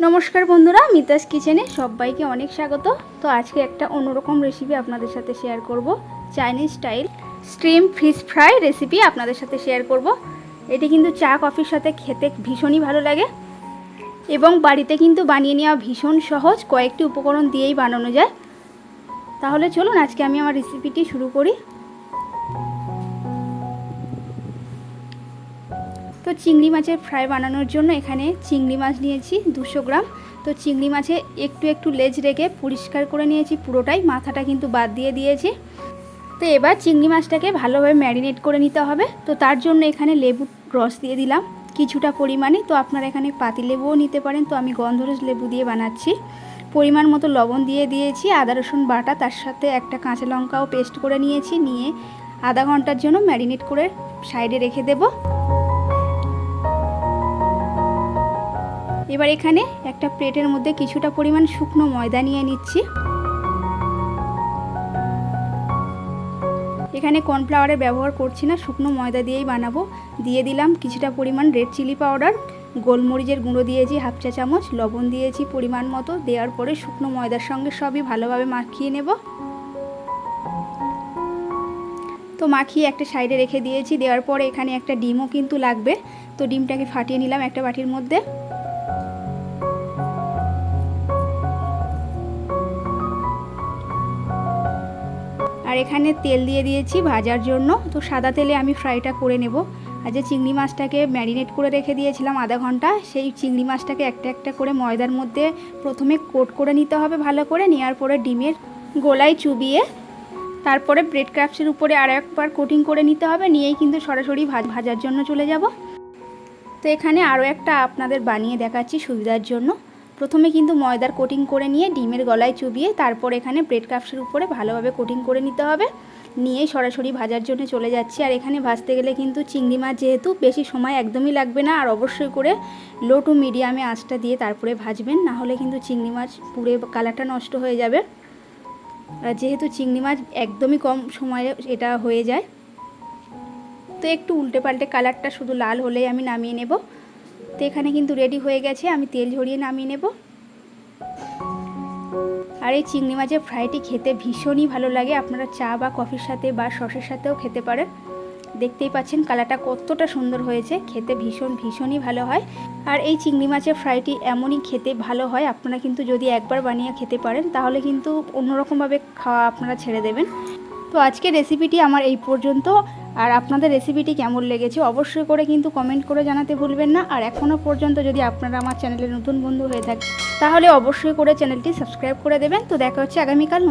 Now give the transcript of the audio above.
নমস্কার বন্ধুরা, মিতাস কিচেনে সবাইকে অনেক স্বাগত। তো আজকে একটা অন্যরকম রেসিপি আপনাদের সাথে শেয়ার করব। Chinese style stream fish fry recipe আপনাদের সাথে শেয়ার করব। এটি কিন্তু চা কফির সাথে খেতে ভীষণই ভালো লাগে এবং বাড়িতে কিন্তু বানিয়ে নেওয়া ভীষণ সহজ, কয়েকটি উপকরণ দিয়েই বানানো যায়। তাহলে চলুন আজকে আমি আমার রেসিপিটি শুরু করি। তো চিংড়ি মাছের ফ্রাই বানানোর জন্য এখানে চিংড়ি মাছ নিয়েছি 200 গ্রাম। তো চিংড়ি মাছে একটু লেজ রেখে পরিষ্কার করে নিয়েছি পুরোটাই, মাথাটা কিন্তু বাদ দিয়ে দিয়েছি। তো এবার চিংড়ি মাছটাকে ভালোভাবে ম্যারিনেট করে নিতে হবে। তো তার জন্য এখানে লেবুর রস দিয়ে দিলাম কিছুটা পরিমাণে। তো আপনারা এখানে পাতিলেবুও নিতে পারেন, তো আমি গন্ধরাজ লেবু দিয়ে বানাচ্ছি। পরিমাণ মতো লবণ দিয়ে দিয়েছি, আদা রসুন বাটা, তার সাথে একটা কাঁচা লঙ্কাও পেস্ট করে নিয়েছি। নিয়ে আধা ঘন্টার জন্য ম্যারিনেট করে সাইডে রেখে দেবো। এবার এখানে একটা প্লেটের মধ্যে কিছুটা পরিমাণ শুকনো ময়দা নিয়ে নিচ্ছি। এখানে কর্নফ্লাওয়ারের ব্যবহার করছি না, শুকনো ময়দা দিয়েই বানাবো। দিয়ে দিলাম কিছুটা পরিমাণ রেড চিলি পাউডার, গোলমরিচের গুঁড়ো দিয়েছি হাফ চা চামচ, লবণ দিয়েছি পরিমাণ মতো। দেওয়ার পরে শুকনো ময়দার সঙ্গে সবই ভালোভাবে মাখিয়ে নেব। তো মাখিয়ে একটা সাইডে রেখে দিয়েছি। দেওয়ার পরে এখানে একটা ডিমও কিন্তু লাগবে, তো ডিমটাকে ফাটিয়ে নিলাম একটা বাটির মধ্যে। আর এখানে তেল দিয়ে দিয়েছি ভাজার জন্য। তো সাদা তেলে আমি ফ্রাইটা করে নেব। আর যে চিংড়ি মাছটাকে ম্যারিনেট করে রেখে দিয়েছিলাম আধা ঘন্টা, সেই চিংড়ি মাছটাকে একটা করে ময়দার মধ্যে প্রথমে কোট করে নিতে হবে ভালো করে। নেওয়ার পরে ডিমের গোলায় চুবিয়ে তারপরে ব্রেড ক্রাম্বসের উপরে আর একবার কোটিং করে নিতে হবে। নিয়েই কিন্তু সরাসরি ভাজার জন্য চলে যাব। তো এখানে আরও একটা আপনাদের বানিয়ে দেখাচ্ছি সুবিধার জন্য। প্রথমে কিন্তু ময়দার কোটিং করে নিয়ে ডিমের গলায় চুবিয়ে তারপর এখানে ব্রেড ক্রাম্বসের উপরে ভালোভাবে কোটিং করে নিতে হবে। নিয়েই সরাসরি ভাজার জন্য চলে যাচ্ছি। আর এখানে ভাজতে গেলে কিন্তু চিংড়ি মাছ যেহেতু বেশি সময় একদমই লাগবে না, আর অবশ্যই করে লো টু মিডিয়ামে আঁচটা দিয়ে তারপরে ভাজবেন, না হলে কিন্তু চিংড়ি মাছ পুড়ে কালারটা নষ্ট হয়ে যাবে। আর যেহেতু চিংড়ি মাছ একদমই কম সময়ে এটা হয়ে যায়, তো একটু উল্টে পাল্টে কালারটা শুধু লাল হলেই আমি নামিয়ে নেব। তো এখানে কিন্তু রেডি হয়ে গেছে, আমি তেল ঝরিয়ে নামিয়ে নেব। আর এই চিংড়ি মাছের ফ্রাইটি খেতে ভীষণই ভালো লাগে, আপনারা চা বা কফির সাথে বা সসের সাথেও খেতে পারেন। দেখতেই পাচ্ছেন কালারটা কতটা সুন্দর হয়েছে, খেতে ভীষণই ভালো হয়। আর এই চিংড়ি মাছের ফ্রাইটি এমনই খেতে ভালো হয়, আপনারা কিন্তু যদি একবার বানিয়ে খেতে পারেন তাহলে কিন্তু অন্যরকমভাবে খাওয়া আপনারা ছেড়ে দেবেন। তো আজকের রেসিপিটি আমার এই পর্যন্ত। আর আপনাদের রেসিপিটি কেমন লেগেছে অবশ্যই করে কিন্তু কমেন্ট করে জানাতে ভুলবেন না। আর এখনও পর্যন্ত যদি আপনারা আমার চ্যানেলে নতুন বন্ধু হয়ে থাকেন তাহলে অবশ্যই করে চ্যানেলটি সাবস্ক্রাইব করে দেবেন। তো দেখা হচ্ছে আগামীকাল।